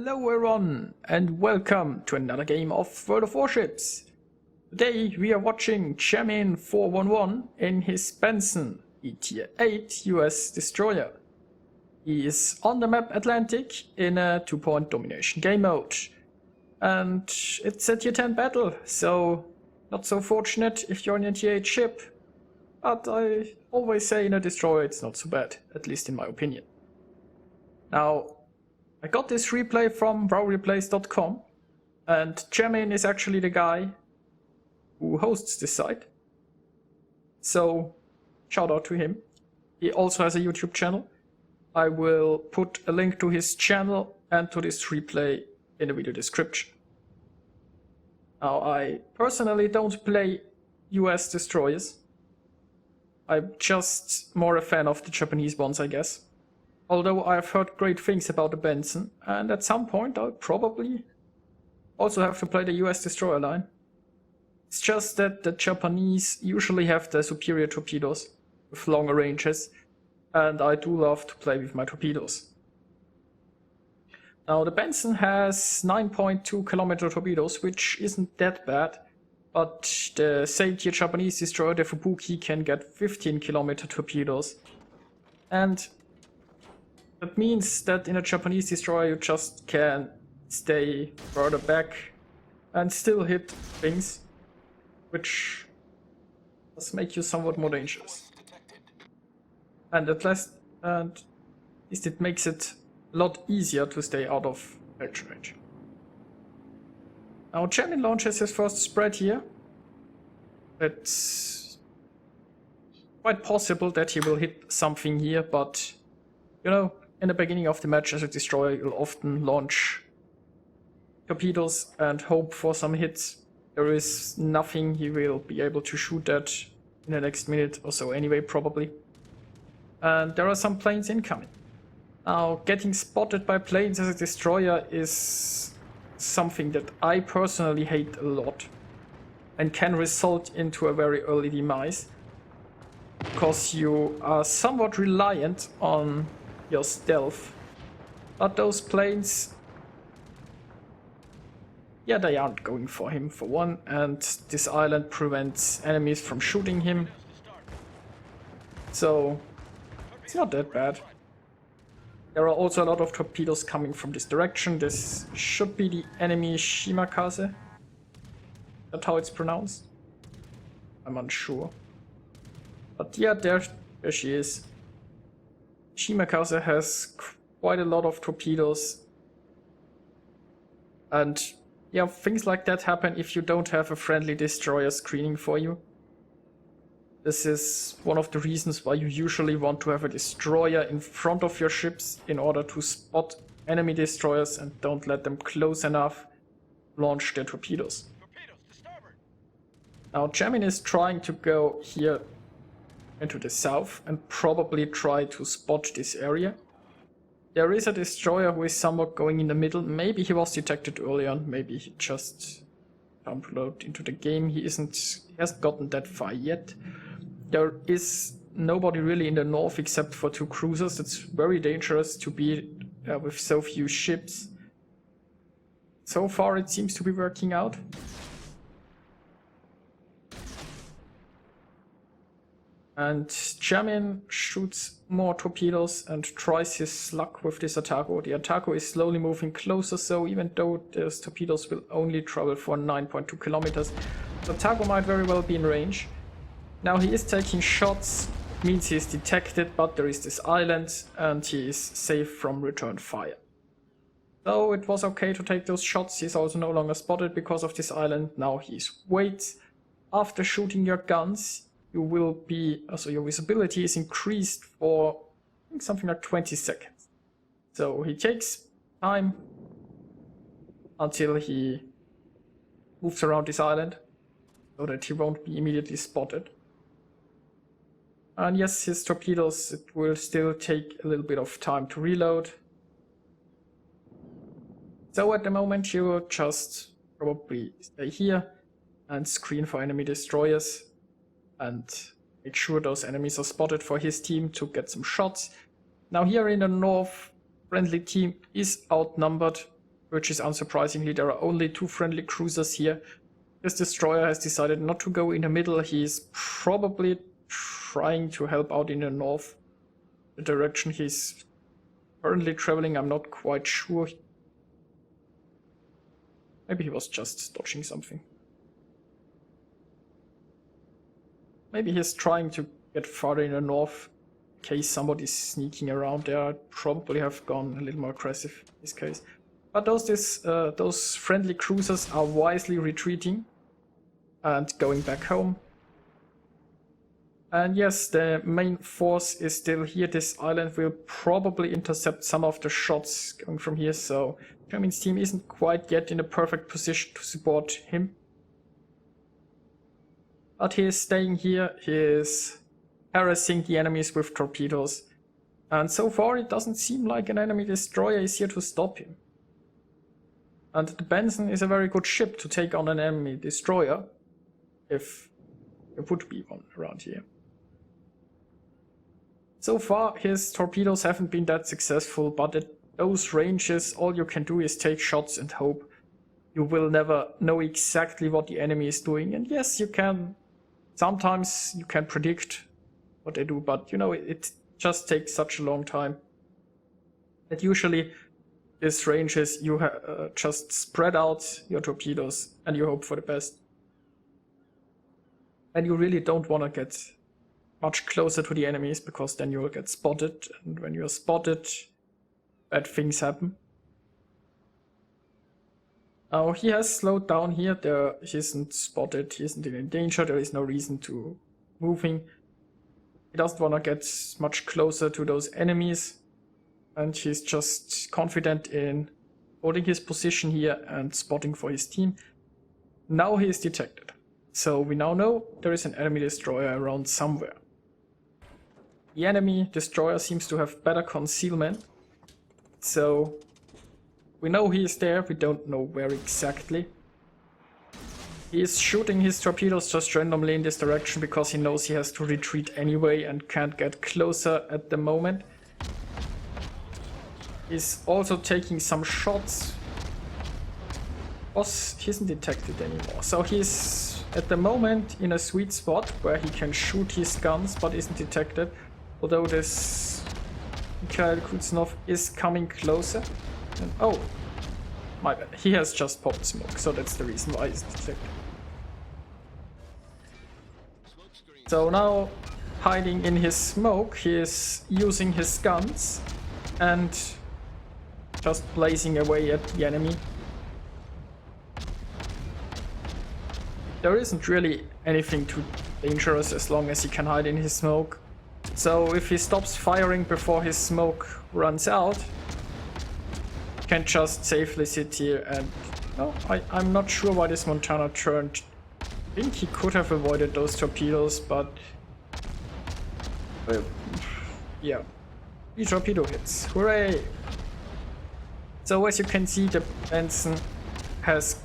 Hello everyone and welcome to another game of World of Warships. Today we are watching Chairman 411 in his Benson, Tier 8 US destroyer. He is on the map Atlantic in a 2-point domination game mode. And it's a Tier 10 battle, so not so fortunate if you're in a Tier 8 ship. But I always say in a destroyer it's not so bad, at least in my opinion. Now, I got this replay from wowreplays.com, and Chairman is actually the guy who hosts this site. So, shout out to him. He also has a YouTube channel. I will put a link to his channel and to this replay in the video description. Now, I personally don't play US destroyers. I'm just more a fan of the Japanese ones, I guess. Although I've heard great things about the Benson, and at some point I'll probably also have to play the US destroyer line. It's just that the Japanese usually have the superior torpedoes with longer ranges, and I do love to play with my torpedoes. Now the Benson has 9.2 kilometer torpedoes, which isn't that bad, but the same tier Japanese destroyer, the Fubuki, can get 15 kilometer torpedoes. And that means that in a Japanese destroyer you just can stay further back and still hit things, which does make you somewhat more dangerous. And at least it makes it a lot easier to stay out of action range. Now Chairman launches his first spread here. It's quite possible that he will hit something here, but you know, in the beginning of the match as a destroyer, you'll often launch torpedoes and hope for some hits. There is nothing he will be able to shoot at in the next minute or so anyway, probably. And there are some planes incoming. Now, getting spotted by planes as a destroyer is something that I personally hate a lot and can result into a very early demise, because you are somewhat reliant on your stealth. But those planes, yeah, they aren't going for him for one, and this island prevents enemies from shooting him. So it's not that bad. There are also a lot of torpedoes coming from this direction. This should be the enemy Shimakaze. That's how it's pronounced. I'm unsure. But yeah, there she is. Shimakaze has quite a lot of torpedoes. And yeah, things like that happen if you don't have a friendly destroyer screening for you. This is one of the reasons why you usually want to have a destroyer in front of your ships in order to spot enemy destroyers and don't let them close enough launch their torpedoes. Now Chairman is trying to go here into the south and probably try to spot this area. There is a destroyer who is somewhat going in the middle. Maybe he was detected early on, maybe he just downloaded into the game. He hasn't gotten that far yet. There is nobody really in the north except for 2 cruisers. It's very dangerous to be with so few ships. So far it seems to be working out. And Chairman shoots more torpedoes and tries his luck with this Atago. The Atago is slowly moving closer, so even though those torpedoes will only travel for 9.2 kilometers, the Atago might very well be in range. Now he is taking shots, means he is detected, but there is this island and he is safe from return fire. So it was okay to take those shots. He's also no longer spotted because of this island. Now he's waits. After shooting your guns, you will be, also your visibility is increased for I think something like 20 seconds. So he takes time until he moves around this island so that he won't be immediately spotted. And yes, his torpedoes, it will still take a little bit of time to reload. So at the moment you will just probably stay here and screen for enemy destroyers and make sure those enemies are spotted for his team to get some shots. Now here in the north, friendly team is outnumbered which is unsurprisingly. There are only 2 friendly cruisers here. This destroyer has decided not to go in the middle. He's probably trying to help out in the north. The direction he's currently traveling, I'm not quite sure. Maybe he was just dodging something. Maybe he's trying to get farther in the north in case somebody's sneaking around there. I'd probably have gone a little more aggressive in this case. But those friendly cruisers are wisely retreating and going back home. And yes, the main force is still here. This island will probably intercept some of the shots going from here, so Germany's team isn't quite yet in a perfect position to support him. But he is staying here, he is harassing the enemies with torpedoes. And so far it doesn't seem like an enemy destroyer is here to stop him. And the Benson is a very good ship to take on an enemy destroyer, if there would be one around here. So far his torpedoes haven't been that successful, but at those ranges all you can do is take shots and hope. You will never know exactly what the enemy is doing, and yes, you can. Sometimes you can predict what they do, but you know, it just takes such a long time that usually these ranges you just spread out your torpedoes and you hope for the best. And you really don't want to get much closer to the enemies, because then you'll get spotted, and when you're spotted, bad things happen. Now he has slowed down here. He isn't spotted, he isn't in danger, there is no reason to moving. He doesn't want to get much closer to those enemies, and he's just confident in holding his position here and spotting for his team. Now he is detected, so we now know there is an enemy destroyer around somewhere. The enemy destroyer seems to have better concealment, so we know he is there, we don't know where exactly. He is shooting his torpedoes just randomly in this direction because he knows he has to retreat anyway and can't get closer at the moment. He's also taking some shots. Boss isn't detected anymore, so he's at the moment in a sweet spot where he can shoot his guns but isn't detected. Although this Mikhail Kuznetsov is coming closer. And, oh, my bad. He has just popped smoke, so that's the reason why he's detected. So now, hiding in his smoke, he is using his guns and just blazing away at the enemy. There isn't really anything too dangerous as long as he can hide in his smoke. So if he stops firing before his smoke runs out, he can just safely sit here and... No, I'm not sure why this Montana turned. I think he could have avoided those torpedoes, but... yeah. 3 torpedo hits. Hooray! So as you can see, the Benson has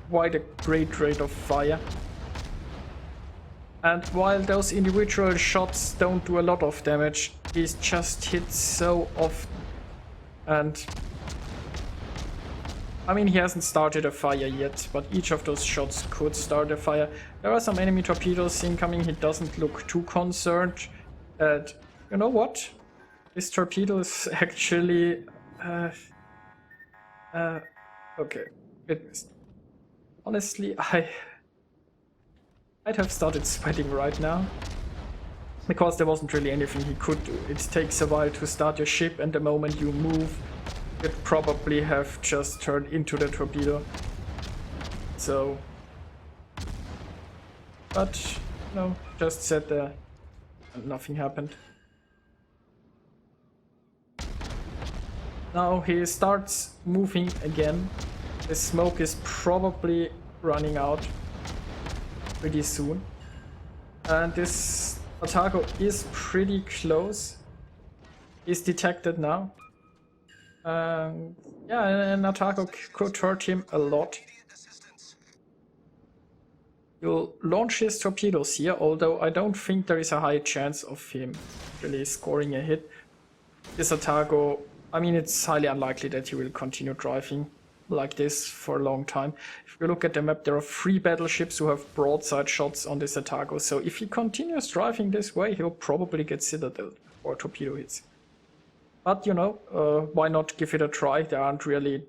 quite a great rate of fire. And while those individual shots don't do a lot of damage, he's just hit so often. And I mean, he hasn't started a fire yet, but each of those shots could start a fire. There are some enemy torpedoes incoming. He doesn't look too concerned. And you know what? This torpedo is actually... okay, it missed. Honestly, I'd have started sweating right now, because there wasn't really anything he could do. It takes a while to start your ship, and the moment you move, it probably have just turned into the torpedo. So, but no, just sat there and nothing happened. Now he starts moving again. The smoke is probably running out pretty soon. And this Otago is pretty close. He's detected now. Yeah, and Otago could hurt him a lot. You'll launch his torpedoes here, although I don't think there is a high chance of him really scoring a hit. This Otago, I mean, it's highly unlikely that he will continue driving. like this for a long time. If you look at the map, there are 3 battleships who have broadside shots on this Atago, so if he continues driving this way, he'll probably get citadel or torpedo hits. But, you know, why not give it a try? There aren't really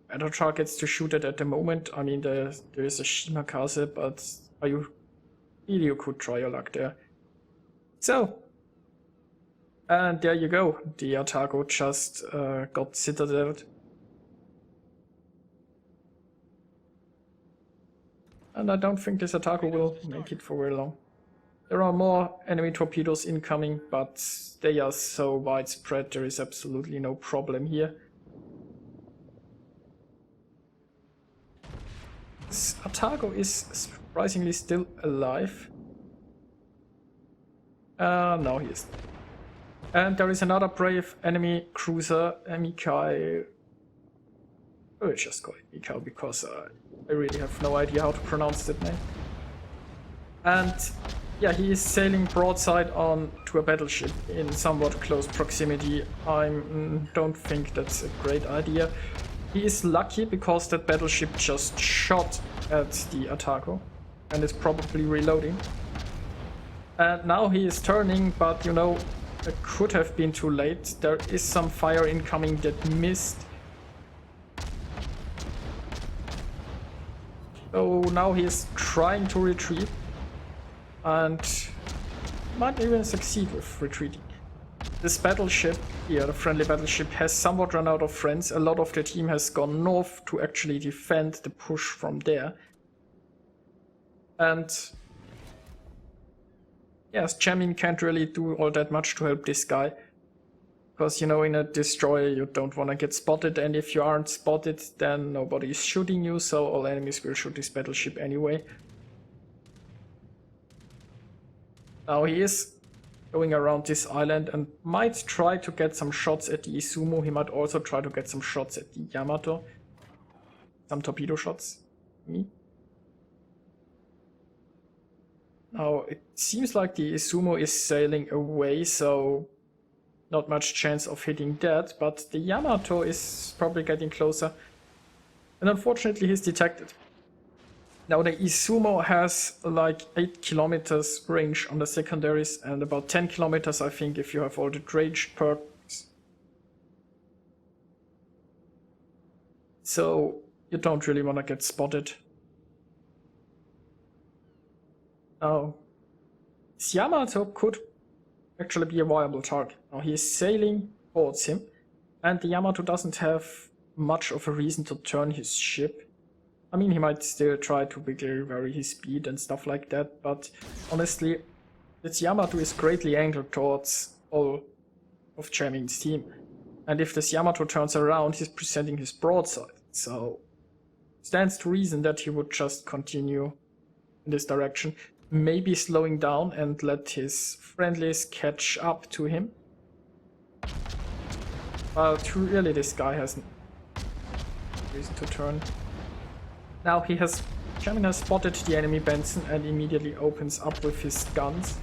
better targets to shoot at the moment. I mean, there is a Shimakase, but you could try your luck there. So, and there you go. The Atago just got citadeled. And I don't think this Atago will make it for very long. There are more enemy torpedoes incoming, but they are so widespread, there is absolutely no problem here. This Atago is surprisingly still alive. No, he isn't. And there is another brave enemy cruiser, Mikhail. I will just call it Mikhail because I really have no idea how to pronounce that name. And yeah, he is sailing broadside on to a battleship in somewhat close proximity. I don't think that's a great idea. He is lucky because that battleship just shot at the Atago and is probably reloading. And now he is turning, but you know, it could have been too late. There is some fire incoming that missed. So now he is trying to retreat and might even succeed with retreating. This battleship here, the friendly battleship, has somewhat run out of friends. A lot of the team has gone north to actually defend the push from there. And yes, Jamin can't really do all that much to help this guy. Because, you know, in a destroyer you don't want to get spotted, and if you aren't spotted then nobody is shooting you, so all enemies will shoot this battleship anyway. Now he is going around this island and might try to get some shots at the Izumo. He might also try to get some shots at the Yamato. Some torpedo shots. Now it seems like the Izumo is sailing away, so not much chance of hitting that, but the Yamato is probably getting closer. And unfortunately he's detected. Now the Izumo has like 8 kilometers range on the secondaries and about 10 kilometers I think if you have all the range perks. So you don't really want to get spotted. Now this Yamato could actually be a viable target. Now he is sailing towards him and the Yamato doesn't have much of a reason to turn his ship. I mean, he might still try to vary his speed and stuff like that, but honestly, this Yamato is greatly angled towards all of Jamin's team. And if this Yamato turns around, he's presenting his broadside, so stands to reason that he would just continue in this direction, maybe slowing down and let his friendlies catch up to him. But really this guy has no reason to turn. Now Jamin has spotted the enemy Benson and immediately opens up with his guns.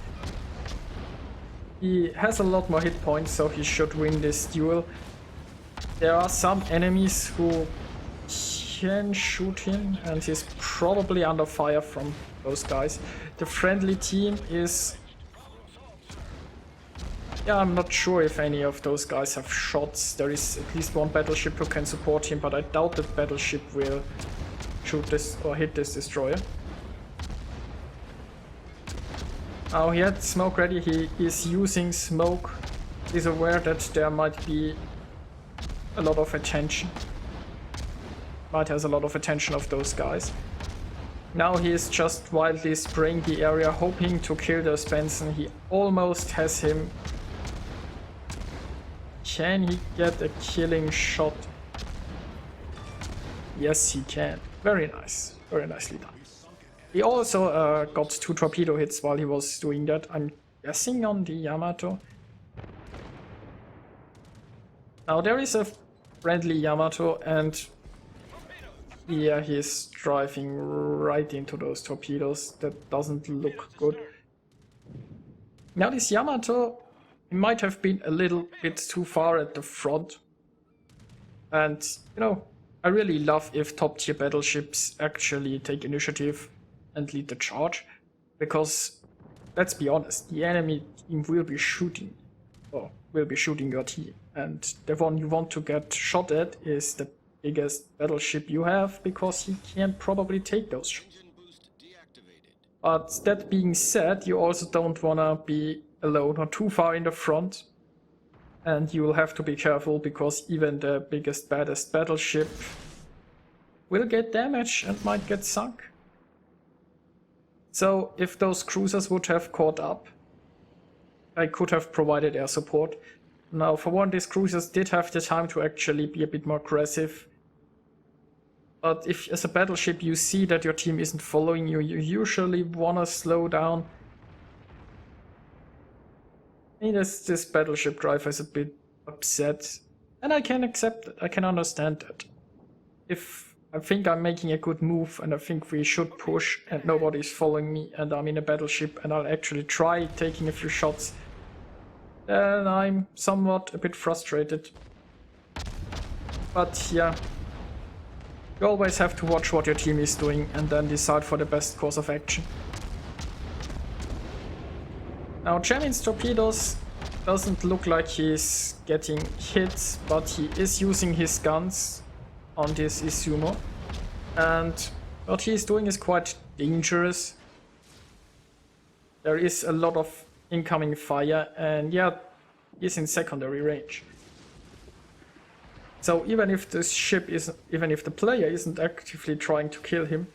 He has a lot more hit points, so he should win this duel. There are some enemies who can shoot him and he's probably under fire from those guys. The friendly team is... yeah, I'm not sure if any of those guys have shots. There is at least one battleship who can support him, but I doubt that battleship will shoot this or hit this destroyer. Now he had smoke ready, he is using smoke. He's aware that there might be a lot of attention. Might has a lot of attention of those guys. Now he is just wildly spraying the area, hoping to kill the Benson. He almost has him. Can he get a killing shot? Yes, he can. Very nice. Very nicely done. He also got 2 torpedo hits while he was doing that. I'm guessing on the Yamato. Now there is a friendly Yamato and yeah, he's driving right into those torpedoes. That doesn't look good. Now this Yamato, he might have been a little bit too far at the front. And, you know, I really love if top tier battleships actually take initiative and lead the charge, because let's be honest, the enemy team will be shooting your team, and the one you want to get shot at is the biggest battleship you have, because he can probably take those shots. But that being said, you also don't wanna be alone or too far in the front, and you will have to be careful, because even the biggest, baddest battleship will get damaged and might get sunk. So if those cruisers would have caught up, I could have provided air support. Now, for one, these cruisers did have the time to actually be a bit more aggressive. But if as a battleship you see that your team isn't following you, you usually wanna slow down. I mean, this battleship driver is a bit upset, and I can accept it, I can understand that. If I think I'm making a good move and I think we should push and nobody's following me and I'm in a battleship and I'll actually try taking a few shots, then I'm somewhat a bit frustrated. But yeah, you always have to watch what your team is doing and then decide for the best course of action. Now, Jamin's torpedoes doesn't look like he's getting hit, but he is using his guns on this Izumo, and what he's doing is quite dangerous. There is a lot of incoming fire, and yeah, he's in secondary range. So even if the player isn't actively trying to kill him,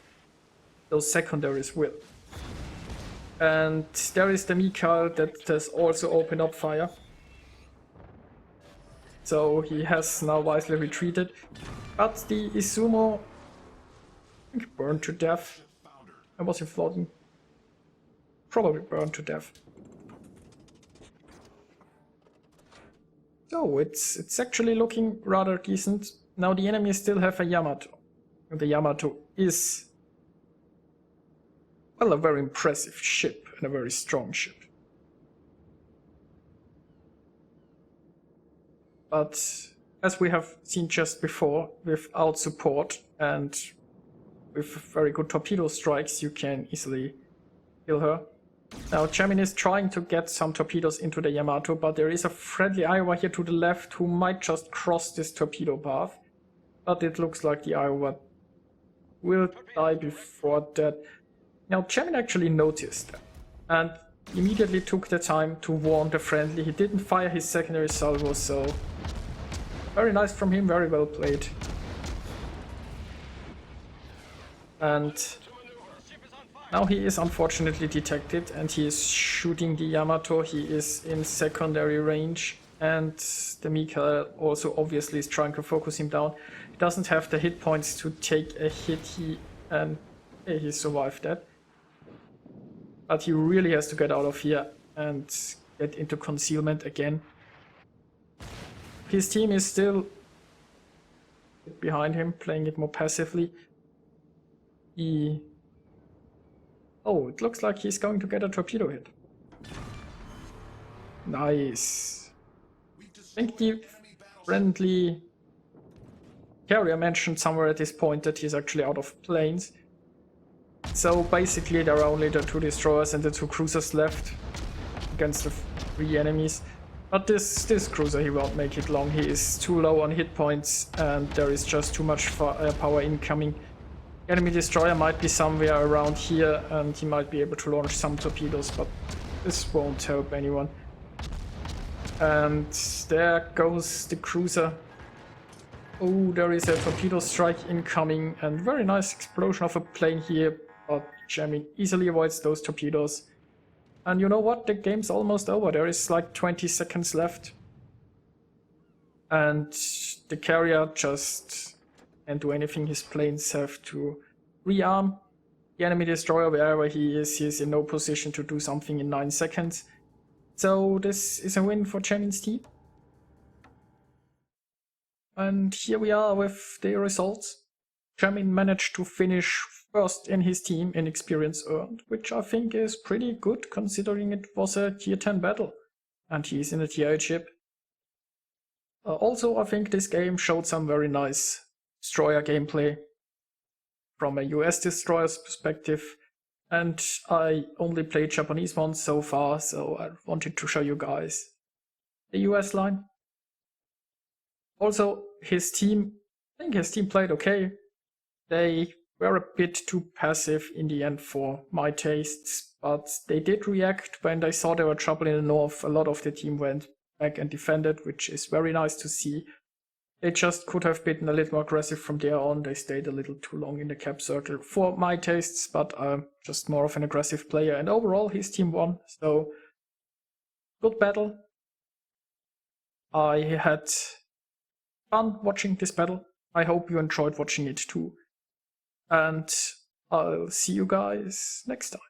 those secondaries will. And there is the Mikhail that has also opened up fire. So he has now wisely retreated. But the Izumo, I think, burned to death. And was he floating? Probably burned to death. So it's actually looking rather decent. Now the enemy still have a Yamato. And the Yamato is, well, a very impressive ship and a very strong ship. But as we have seen just before, without support and with very good torpedo strikes, you can easily kill her. Now Jamin is trying to get some torpedoes into the Yamato, but there is a friendly Iowa here to the left who might just cross this torpedo path. But it looks like the Iowa will die before that. Now Jamin actually noticed that and immediately took the time to warn the friendly. He didn't fire his secondary salvo, so very nice from him, very well played. And now he is unfortunately detected and he is shooting the Yamato. He is in secondary range, and the Mikhail also obviously is trying to focus him down. He doesn't have the hit points to take a hit. He survived that. But he really has to get out of here and get into concealment again. His team is still behind him, playing it more passively. Oh, it looks like he's going to get a torpedo hit. Nice. I think the friendly carrier mentioned somewhere at this point that he's actually out of planes. So basically there are only the 2 destroyers and the 2 cruisers left against the 3 enemies. But this cruiser, he won't make it long. He is too low on hit points and there is just too much power incoming. The enemy destroyer might be somewhere around here and he might be able to launch some torpedoes, but this won't help anyone. And there goes the cruiser. Oh, there is a torpedo strike incoming and very nice explosion of a plane here, but Jamin easily avoids those torpedoes. And you know what? The game's almost over. There is like 20 seconds left. And the carrier just can't do anything. His planes have to rearm. The enemy destroyer, wherever he is in no position to do something in 9 seconds. So this is a win for Jamin's team. And here we are with the results. Jamin managed to finish first in his team in experience earned, which I think is pretty good considering it was a tier 10 battle and he's in a tier 8 ship. Also, I think this game showed some very nice destroyer gameplay from a US destroyer's perspective. And I only played Japanese ones so far, so I wanted to show you guys the US line. Also, his team, I think his team played okay. They were a bit too passive in the end for my tastes, but they did react when they saw there were trouble in the north. A lot of the team went back and defended, which is very nice to see. They just could have been a little more aggressive from there on. They stayed a little too long in the cap circle for my tastes, but I'm just more of an aggressive player. And overall, his team won, so good battle. I had fun watching this battle. I hope you enjoyed watching it too. And I'll see you guys next time.